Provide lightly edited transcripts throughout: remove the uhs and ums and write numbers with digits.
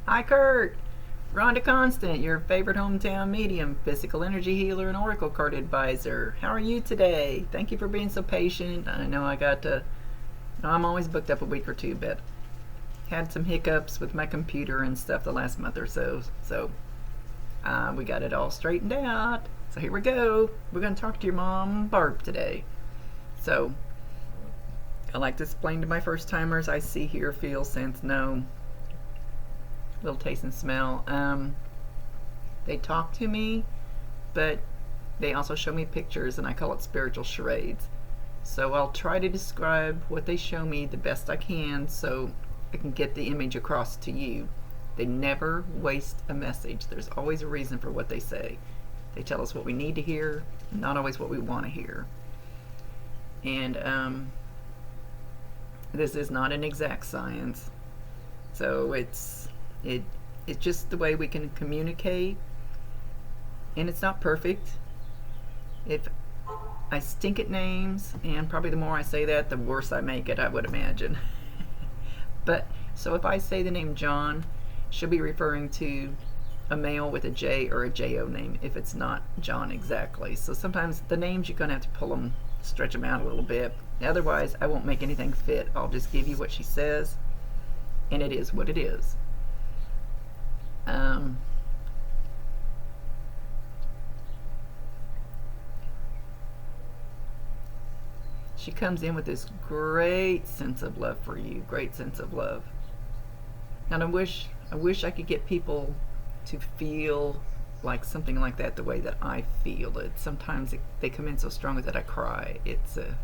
Hi, Kurt. Rhonda Constant, your favorite hometown medium, physical energy healer, and oracle card advisor. How are you today? Thank you for being so patient. I know I got to. I'm always booked up a week or two, but had some hiccups with my computer and stuff the last month or so. So we got it all straightened out. So here we go. We're going to talk to your mom, Barb, today. So I like to explain to my first timers: I see, hear, feel, sense, know. Little taste and smell. They talk to me, but they also show me pictures, and I call it spiritual charades. So I'll try to describe what they show me the best I can so I can get the image across to you. They never waste a message. There's always a reason for what they say. They tell us what we need to hear, not always what we want to hear. And this is not an exact science. So it's just the way we can communicate, and it's not perfect. If I stink at names, and probably the more I say that, the worse I make it, I would imagine. But so if I say the name John, she'll be referring to a male with a J or a J-O name if it's not John exactly. So sometimes the names you're going to have to pull them, stretch them out a little bit. Otherwise, I won't make anything fit. I'll just give you what she says, and it is what it is. She comes in with this great sense of love for you, great sense of love. And I wish I could get people to feel like something like that the way that I feel it. Sometimes they come in so strongly that I cry. It's a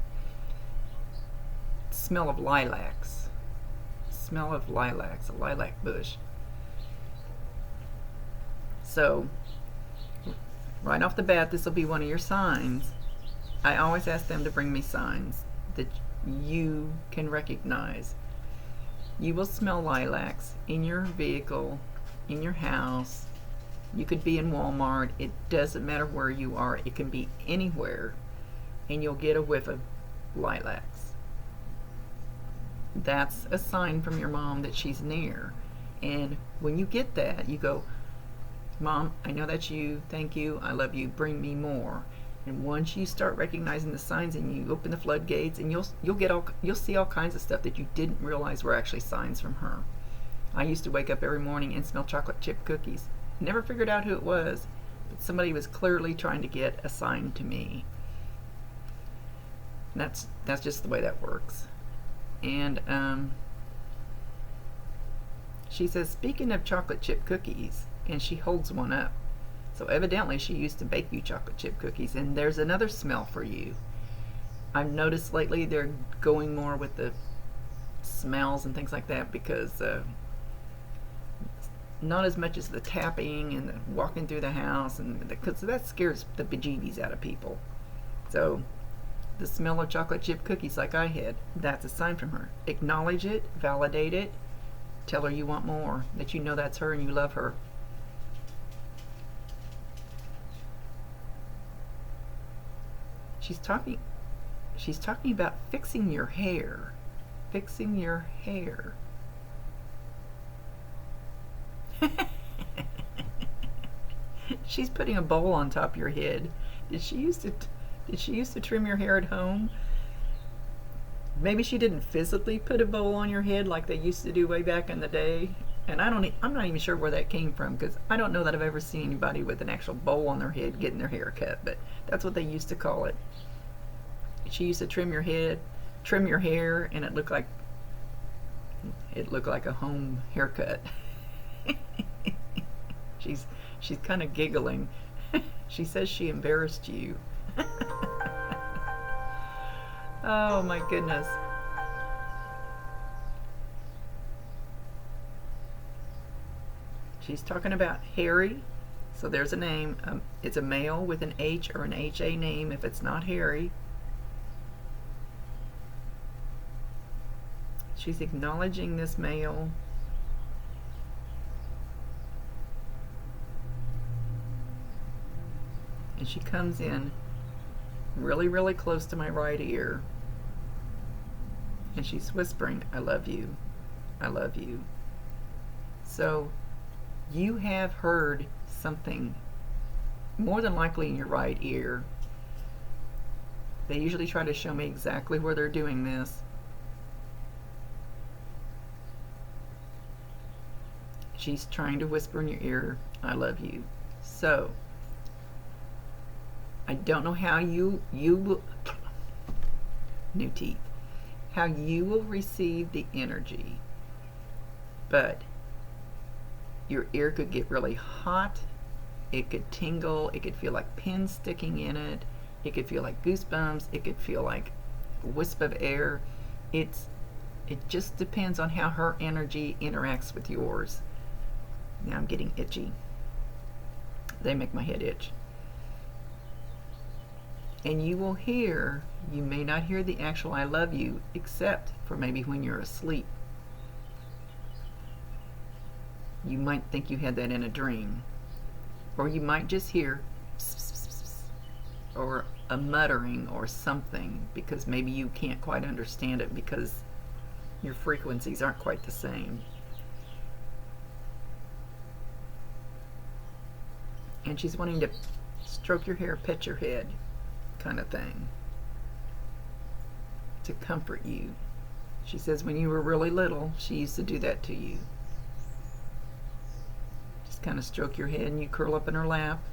smell of lilacs. Smell of lilacs, a lilac bush. So, right off the bat, this will be one of your signs. I always ask them to bring me signs that you can recognize. You will smell lilacs in your vehicle, in your house. You could be in Walmart. It doesn't matter where you are. It can be anywhere, and you'll get a whiff of lilacs. That's a sign from your mom that she's near. And when you get that, you go, Mom, I know that's you. Thank you. I love you. Bring me more. And once you start recognizing the signs and you open the floodgates, and you'll see all kinds of stuff that you didn't realize were actually signs from her. I used to wake up every morning and smell chocolate chip cookies. Never figured out who it was, but somebody was clearly trying to get a sign to me. And that's just the way that works. And she says, speaking of chocolate chip cookies, and she holds one up. So evidently she used to bake you chocolate chip cookies. And there's another smell for you. I've noticed lately they're going more with the smells and things like that, because not as much as the tapping and the walking through the house, and because that scares the bejeebies out of people. So the smell of chocolate chip cookies like I had, that's a sign from her. Acknowledge it, validate it, tell her you want more, that you know that's her and you love her. She's talking about fixing your hair. Fixing your hair. She's putting a bowl on top of your head. Did she used to trim your hair at home? Maybe she didn't physically put a bowl on your head like they used to do way back in the day. And I'm not even sure where that came from, because I don't know that I've ever seen anybody with an actual bowl on their head getting their hair cut, but that's what they used to call it. She used to trim your hair, and it looked like a home haircut. She's kind of giggling. She says she embarrassed you. Oh my goodness. She's talking about Harry. So there's a name. It's a male with an H or an HA name if it's not Harry. She's acknowledging this male. And she comes in really, really close to my right ear. And she's whispering, I love you. I love you. So You have heard something, more than likely in your right ear. They usually try to show me exactly where they're doing this. She's trying to whisper in your ear, I love you. So, I don't know how you will, new teeth, how you will receive the energy, but your ear could get really hot, it could tingle, it could feel like pins sticking in it, it could feel like goosebumps, it could feel like a wisp of air. It just depends on how her energy interacts with yours. Now I'm getting itchy. They make my head itch. And you will hear, you may not hear the actual I love you, except for maybe when you're asleep. You might think you had that in a dream. Or you might just hear or a muttering or something, because maybe you can't quite understand it because your frequencies aren't quite the same. And she's wanting to stroke your hair, pet your head, kind of thing, to comfort you. She says when you were really little, she used to do that to you. Just kind of stroke your head and you curl up in her lap,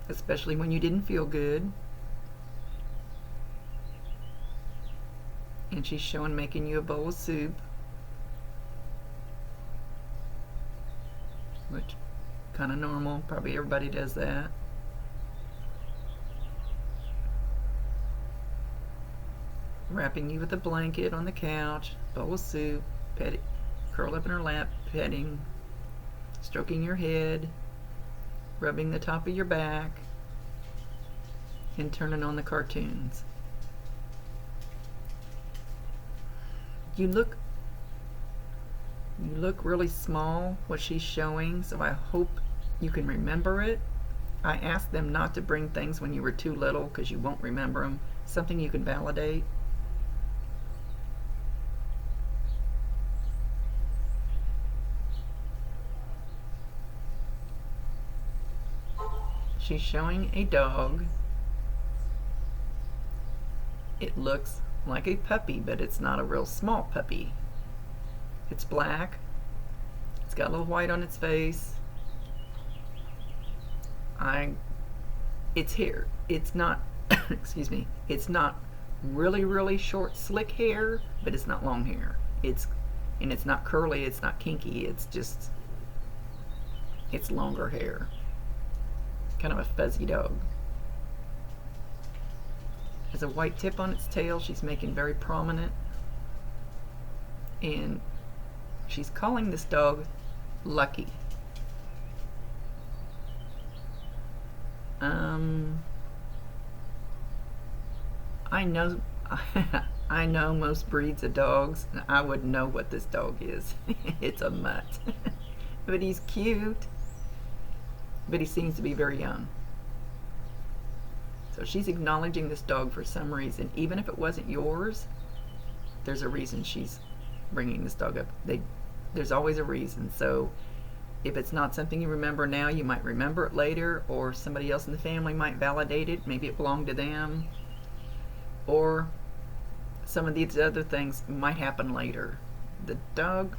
especially when you didn't feel good. And she's showing making you a bowl of soup, which kind of normal, probably everybody does that. Wrapping you with a blanket on the couch, bowl of soup, petting, curled up in her lap, petting, stroking your head, rubbing the top of your back, and turning on the cartoons. You look really small, what she's showing, so I hope you can remember it. I asked them not to bring things when you were too little because you won't remember them. Something you can validate. She's showing a dog. It looks like a puppy, but it's not a real small puppy. It's black. It's got a little white on its face. Its hair, it's not, excuse me, it's not really short, slick hair, but it's not long hair. It's not curly, it's not kinky, it's longer hair. Kind of a fuzzy dog. Has a white tip on its tail. She's making very prominent. And she's calling this dog Lucky. I know I know most breeds of dogs, and I would know what this dog is. It's a mutt. But he's cute. But he seems to be very young. So she's acknowledging this dog for some reason. Even if it wasn't yours, there's a reason she's bringing this dog up. There's always a reason. So if it's not something you remember now, you might remember it later, or somebody else in the family might validate it. Maybe it belonged to them. Or some of these other things might happen later. The dog,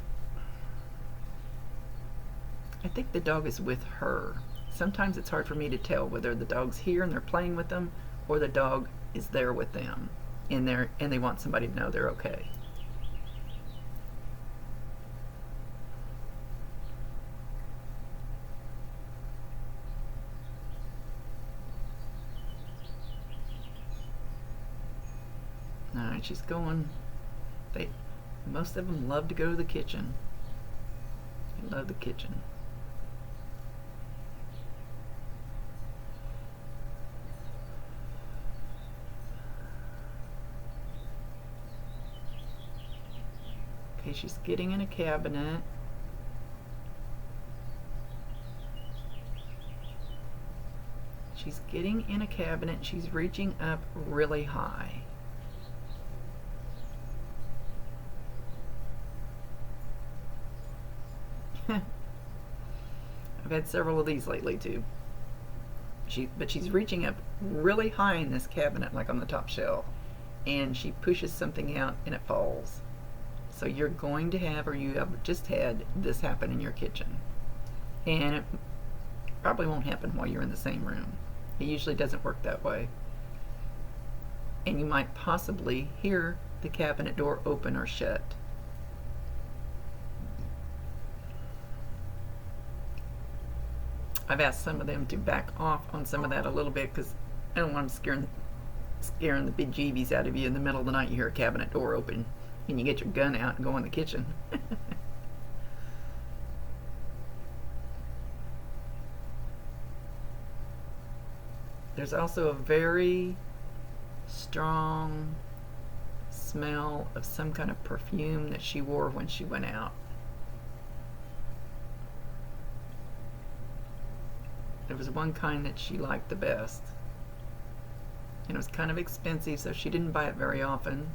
I think the dog is with her. Sometimes it's hard for me to tell whether the dog's here and they're playing with them, or the dog is there with them and they want somebody to know they're okay. Alright, she's going. Most of them love to go to the kitchen. They love the kitchen. Okay, she's getting in a cabinet. She's getting in a cabinet. She's reaching up really high. I've had several of these lately too. But she's reaching up really high in this cabinet, like on the top shelf, and she pushes something out and it falls. So you're going to have, or you have just had, this happen in your kitchen. And it probably won't happen while you're in the same room. It usually doesn't work that way. And you might possibly hear the cabinet door open or shut. I've asked some of them to back off on some of that a little bit because I don't want them scaring the bejeebies out of you in the middle of the night. You hear a cabinet door open and you get your gun out and go in the kitchen. There's also a very strong smell of some kind of perfume that she wore when she went out. There was one kind that she liked the best. And it was kind of expensive, so she didn't buy it very often.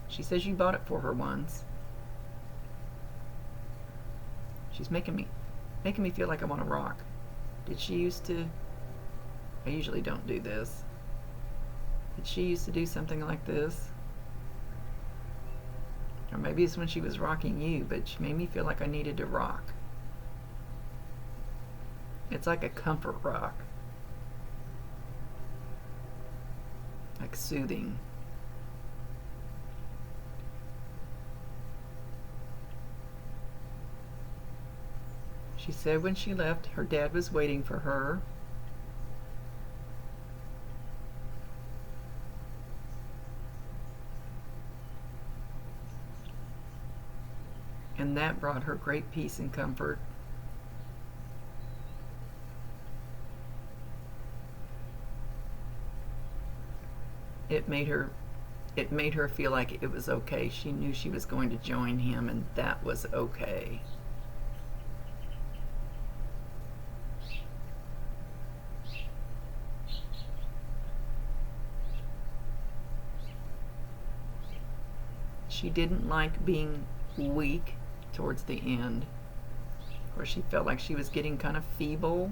She says you bought it for her once. She's making me feel like I want to rock. Did she used to? I usually don't do this. Did she used to do something like this? Or maybe it's when she was rocking you, but she made me feel like I needed to rock. It's like a comfort rock. Like soothing. She said when she left, her dad was waiting for her. And that brought her great peace and comfort. It made her feel like it was okay. She knew she was going to join him, and that was okay. She didn't like being weak towards the end, where she felt like she was getting kind of feeble.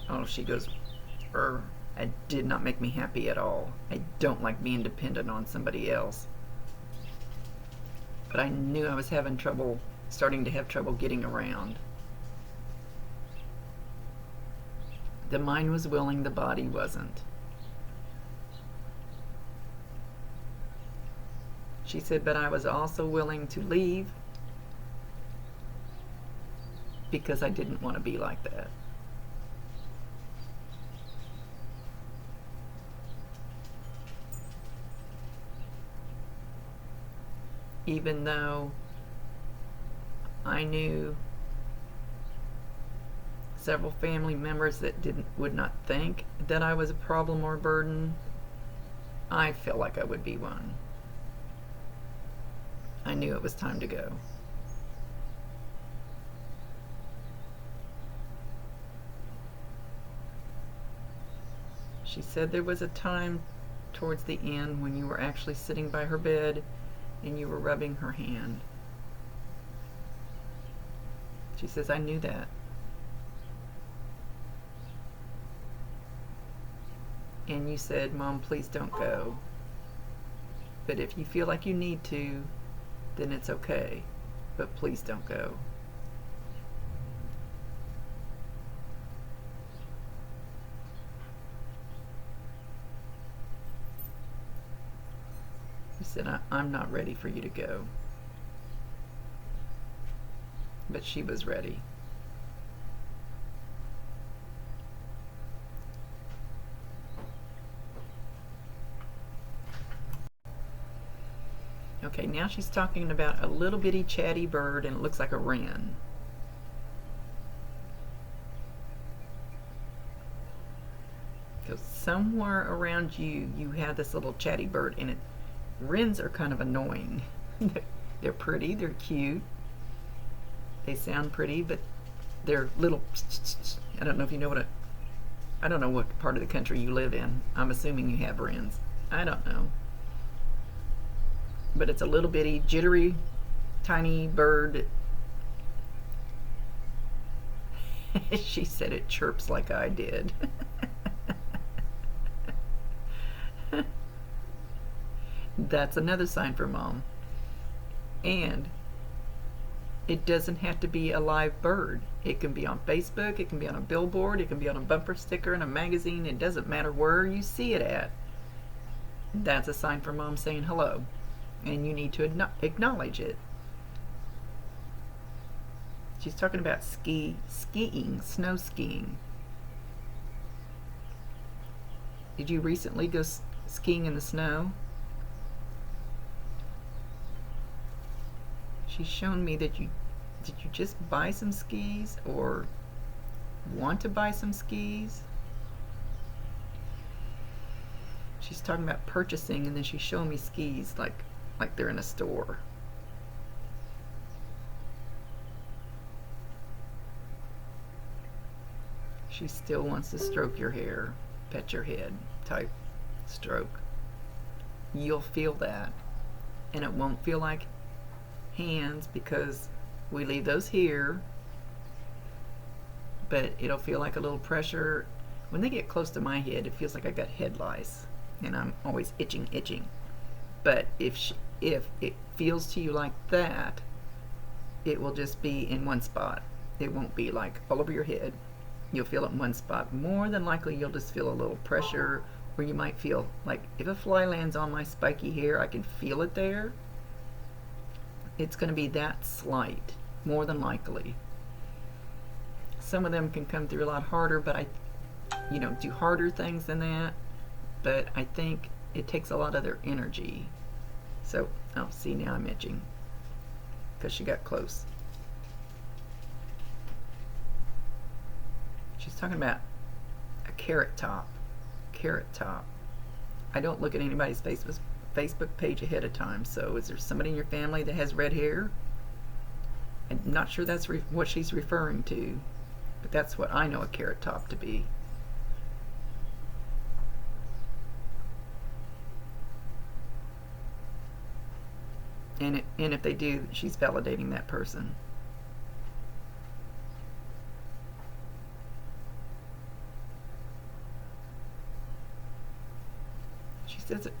Oh, she goes, it did not make me happy at all. I don't like being dependent on somebody else. But I knew I was starting to have trouble getting around. The mind was willing, the body wasn't. She said, but I was also willing to leave because I didn't want to be like that. Even though I knew several family members that would not think that I was a problem or a burden, I felt like I would be one. I knew it was time to go. She said there was a time towards the end when you were actually sitting by her bed and you were rubbing her hand. She says, I knew that. And you said, Mom, please don't go. But if you feel like you need to, then it's okay. But please don't go. He said, I'm not ready for you to go. But she was ready. Okay, now she's talking about a little bitty chatty bird, and it looks like a wren. So somewhere around you, you have this little chatty bird, and wrens are kind of annoying. They're pretty, they're cute, they sound pretty, but they're little. I don't know if you know I don't know what part of the country you live in. I'm assuming you have wrens. I don't know. But it's a little bitty, jittery, tiny bird She said it chirps like I did. That's another sign for mom. And it doesn't have to be a live bird. It can be on Facebook, it can be on a billboard, it can be on a bumper sticker in a magazine. It doesn't matter where you see it at. That's a sign for mom saying hello. And you need to acknowledge it. She's talking about skiing, snow skiing. Did you recently go skiing in the snow? She's shown me that did you just buy some skis or want to buy some skis? She's talking about purchasing, and then she's showing me skis like they're in a store. She still wants to stroke your hair, pet your head type stroke. You'll feel that, and it won't feel like hands because we leave those here, but it'll feel like a little pressure. When they get close to my head, it feels like I got head lice, and I'm always itching. But if it feels to you like that, it will just be in one spot. It won't be like all over your head. You'll feel it in one spot. More than likely, you'll just feel a little pressure, where you might feel like if a fly lands on my spiky hair, I can feel it there. It's going to be that slight, more than likely. Some of them can come through a lot harder, but I do harder things than that. But I think it takes a lot of their energy. So, see, now I'm itching because she got close. She's talking about a carrot top. Carrot top. I don't look at anybody's Facebook page ahead of time, so is there somebody in your family that has red hair? I'm not sure that's what she's referring to, but that's what I know a carrot top to be. And if they do, she's validating that person. She says it.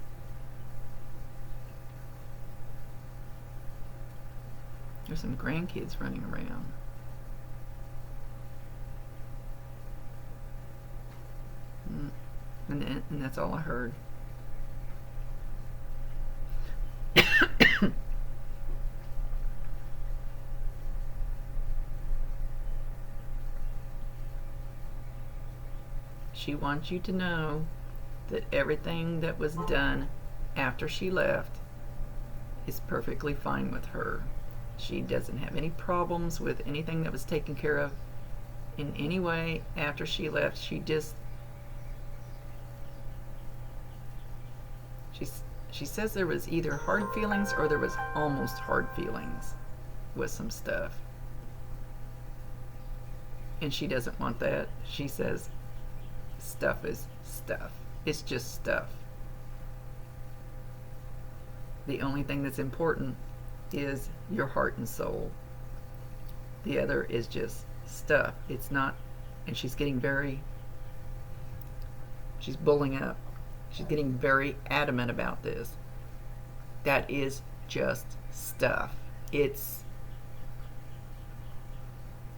There's some grandkids running around. And that's all I heard. She wants you to know that everything that was done after she left is perfectly fine with her. She doesn't have any problems with anything that was taken care of in any way after she left. She says there was either hard feelings or there was almost hard feelings with some stuff. And she doesn't want that. She says stuff is stuff. It's just stuff. The only thing that's important is your heart and soul. The other is just stuff. It's not, and she's bulling up. She's getting very adamant about this. That is just stuff.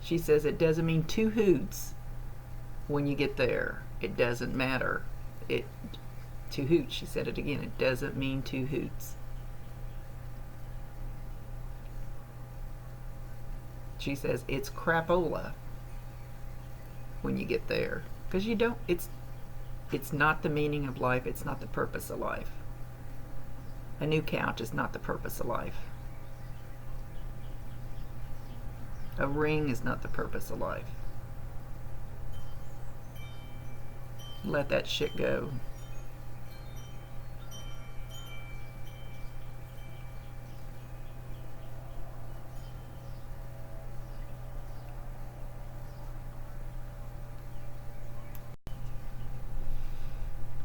She says it doesn't mean two hoots when you get there. It doesn't matter. Two hoots, she said it again. It doesn't mean two hoots. She says it's crapola when you get there. Because it's not the meaning of life. It's not the purpose of life. A new couch is not the purpose of life. A ring is not the purpose of life. Let that shit go.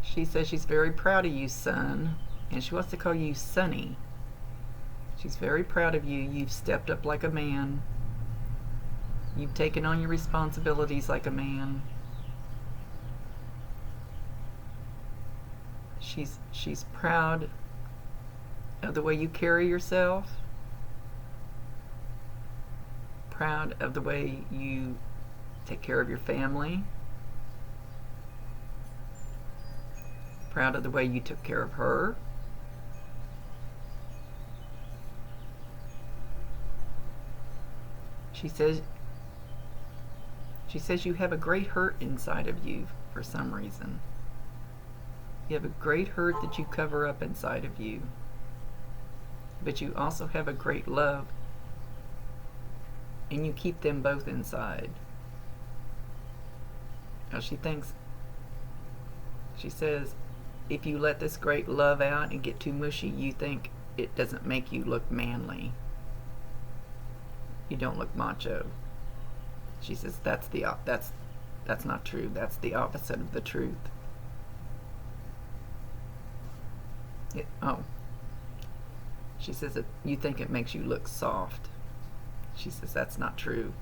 She says she's very proud of you, son, and she wants to call you Sonny. She's very proud of you. You've stepped up like a man. You've taken on your responsibilities like a man. She's proud of the way you carry yourself, proud of the way you take care of your family, proud of the way you took care of her. She says you have a great hurt inside of you for some reason. You have a great hurt that you cover up inside of you. But you also have a great love, and you keep them both inside. Now she says, if you let this great love out and get too mushy, you think it doesn't make you look manly. You don't look macho. She says that's not true. That's the opposite of the truth. She says that you think it makes you look soft. She says that's not true.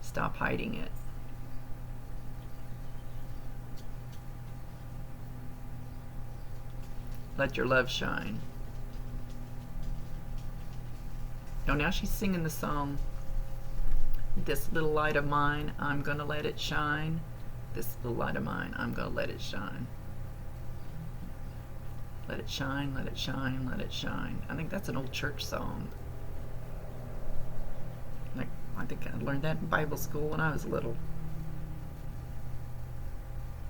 Stop hiding it. Let your love shine. Oh, now she's singing the song, this little light of mine, I'm gonna let it shine. This little light of mine, I'm gonna let it shine. Let it shine, let it shine, let it shine. I think that's an old church song. I think I learned that in Bible school when I was little.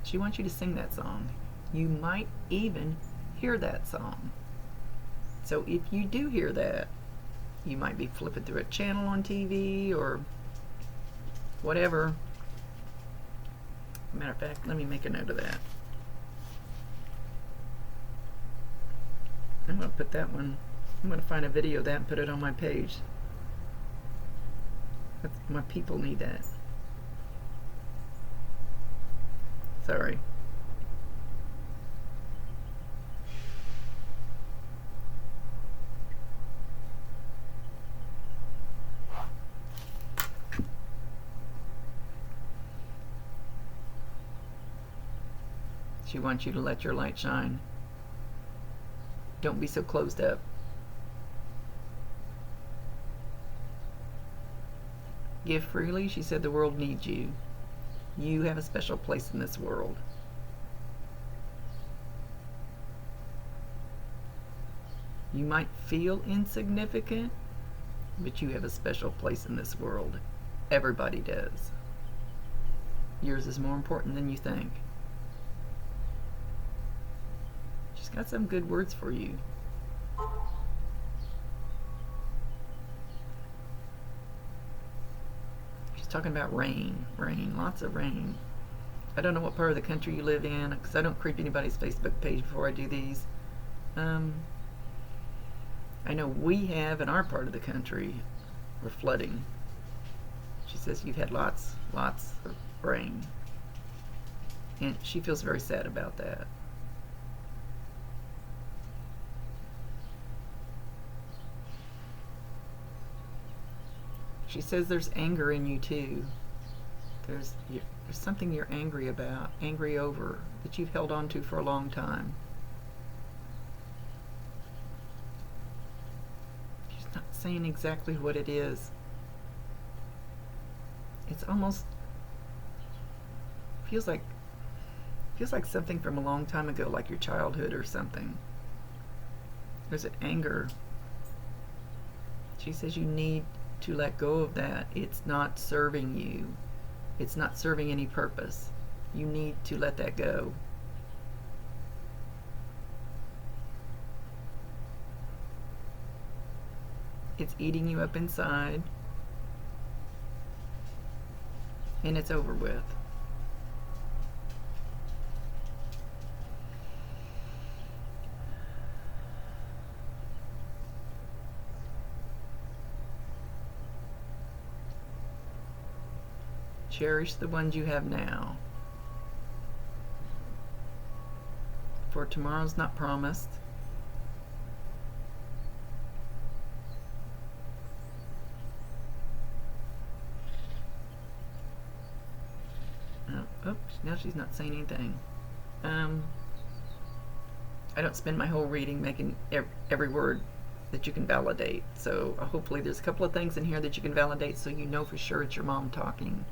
She wants you to sing that song. You might even hear that song. So if you do hear that, you might be flipping through a channel on TV or whatever. Matter of fact, let me make a note of that. I'm going to put that one, I'm going to find a video of that and put it on my page. My people need that. Sorry. She wants you to let your light shine. Don't be so closed up. Give freely. She said the world needs you. You have a special place in this world. You might feel insignificant, but you have a special place in this world. Everybody does. Yours is more important than you think. She's got some good words for you. She's talking about rain, lots of rain. I don't know what part of the country you live in, because I don't creep anybody's Facebook page before I do these. I know we have in our part of the country, we're flooding. She says you've had lots of rain. And she feels very sad about that. She says there's anger in you too. There's something you're angry about, angry over, that you've held on to for a long time. She's not saying exactly what it is. It's almost feels like something from a long time ago, like your childhood or something. There's an anger. She says you need to let go of that. It's not serving you. It's not serving any purpose. You need to let that go. It's eating you up inside, and it's over with. Cherish the ones you have now, for tomorrow's not promised. Oh, now she's not saying anything. I don't spend my whole reading making every word that you can validate. So hopefully there's a couple of things in here that you can validate so you know for sure it's your mom talking.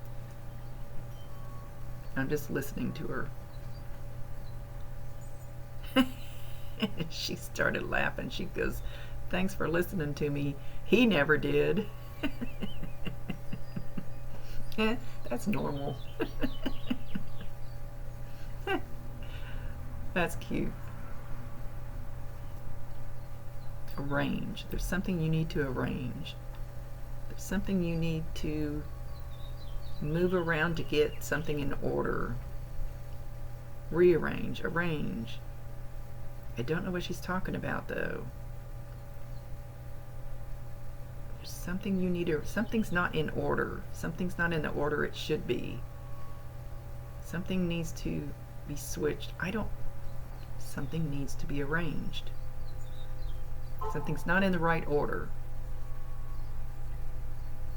I'm just listening to her. She started laughing. She goes, "Thanks for listening to me. He never did." That's normal. That's cute. Arrange. There's something you need to arrange. There's something you need to move around to get something in order. Rearrange. Arrange. I don't know what she's talking about though. There's something you need to, something's not in order. Something's not in the order it should be. Something needs to be switched. Something needs to be arranged. Something's not in the right order.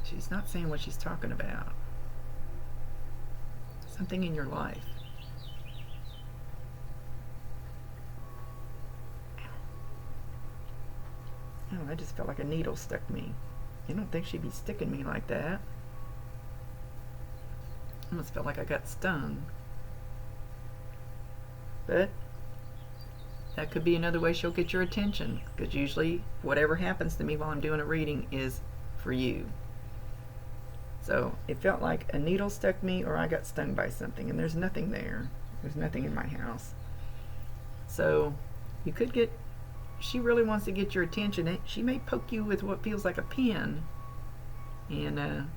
She's not saying what she's talking about. Something in your life. Oh, I just felt like a needle stuck me. You don't think she'd be sticking me like that. I almost felt like I got stung. But that could be another way she'll get your attention, because usually whatever happens to me while I'm doing a reading is for you. So it felt like a needle stuck me or I got stung by something, and there's nothing there. There's nothing in my house. So you could get, she really wants to get your attention. She may poke you with what feels like a pin, and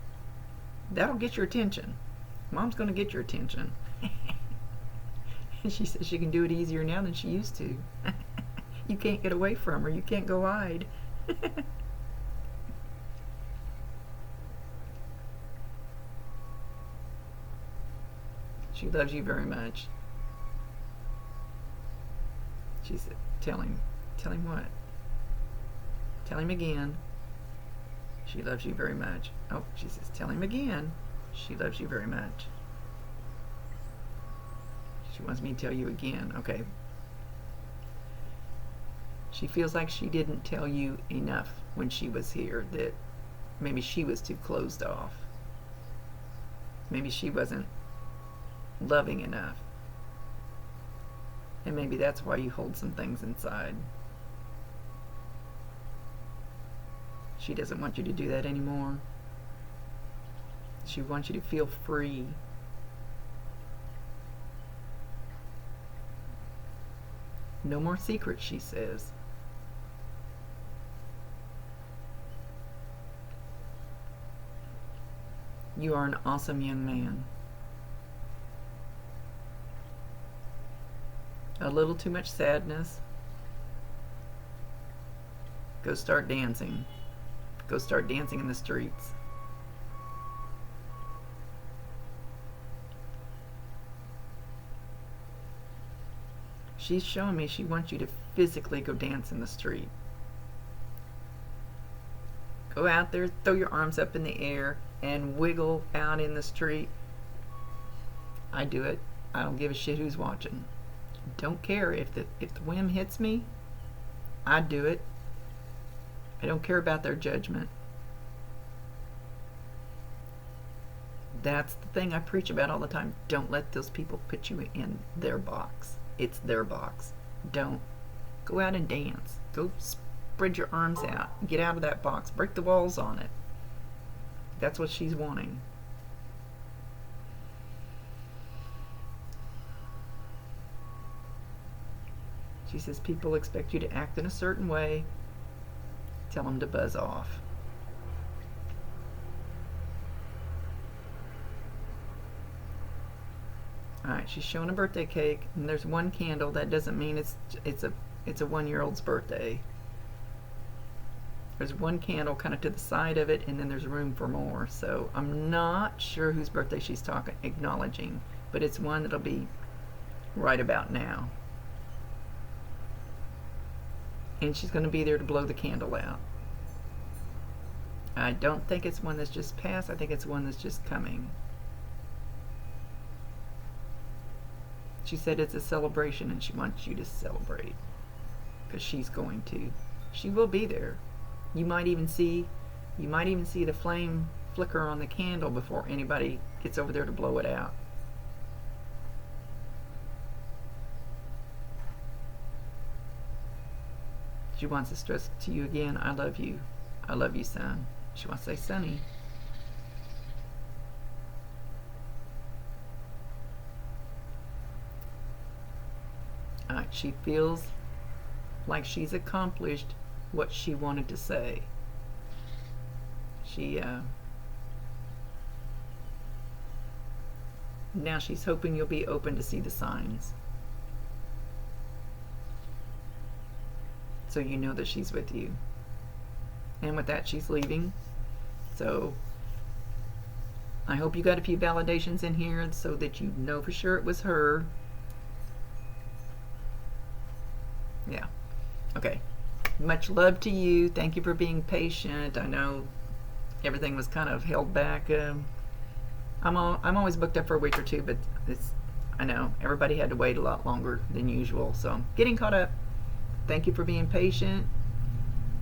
that'll get your attention. Mom's going to get your attention. And she says she can do it easier now than she used to. You can't get away from her. You can't go hide. She loves you very much. She said, tell him what? Tell him again. She loves you very much. Oh, she says, tell him again. She loves you very much. She wants me to tell you again. Okay. She feels like she didn't tell you enough when she was here, that maybe she was too closed off. Maybe she wasn't loving enough. And maybe that's why you hold some things inside. She doesn't want you to do that anymore. She wants you to feel free. No more secrets, she says. You are an awesome young man. A little too much sadness. Go start dancing. Go start dancing in the streets. She's showing me she wants you to physically go dance in the street. Go out there, throw your arms up in the air, and wiggle out in the street. I do it. I don't give a shit who's watching. Don't care if the whim hits me. I do it. I don't care about their judgment. That's the thing I preach about all the time. Don't let those people put you in their box. It's their box. Don't. Go out and dance. Go spread your arms out. Get out of that box. Break the walls on it. That's what she's wanting. She says people expect you to act in a certain way. Tell them to buzz off. Alright, she's showing a birthday cake, and there's one candle. That doesn't mean it's a 1-year-old's birthday. There's one candle kind of to the side of it, and then there's room for more. So I'm not sure whose birthday she's acknowledging, but it's one that'll be right about now. And she's going to be there to blow the candle out. I don't think it's one that's just passed. I think it's one that's just coming. She said it's a celebration and she wants you to celebrate because she's going to. She will be there. You might even see the flame flicker on the candle before anybody gets over there to blow it out. She wants to stress to you again, I love you. I love you, son. She wants to say, Sonny. She feels like she's accomplished what she wanted to say. Now she's hoping you'll be open to see the signs. So you know that she's with you. And with that, she's leaving. So I hope you got a few validations in here so that you know for sure it was her. Yeah. Okay. Much love to you. Thank you for being patient. I know everything was kind of held back. I'm always booked up for a week or two, but I know everybody had to wait a lot longer than usual. So I'm getting caught up. Thank you for being patient.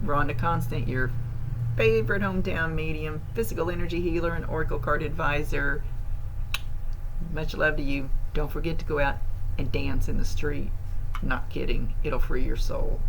Rhonda Constant, your favorite hometown medium, physical energy healer, and oracle card advisor. Much love to you. Don't forget to go out and dance in the street. Not kidding. It'll free your soul.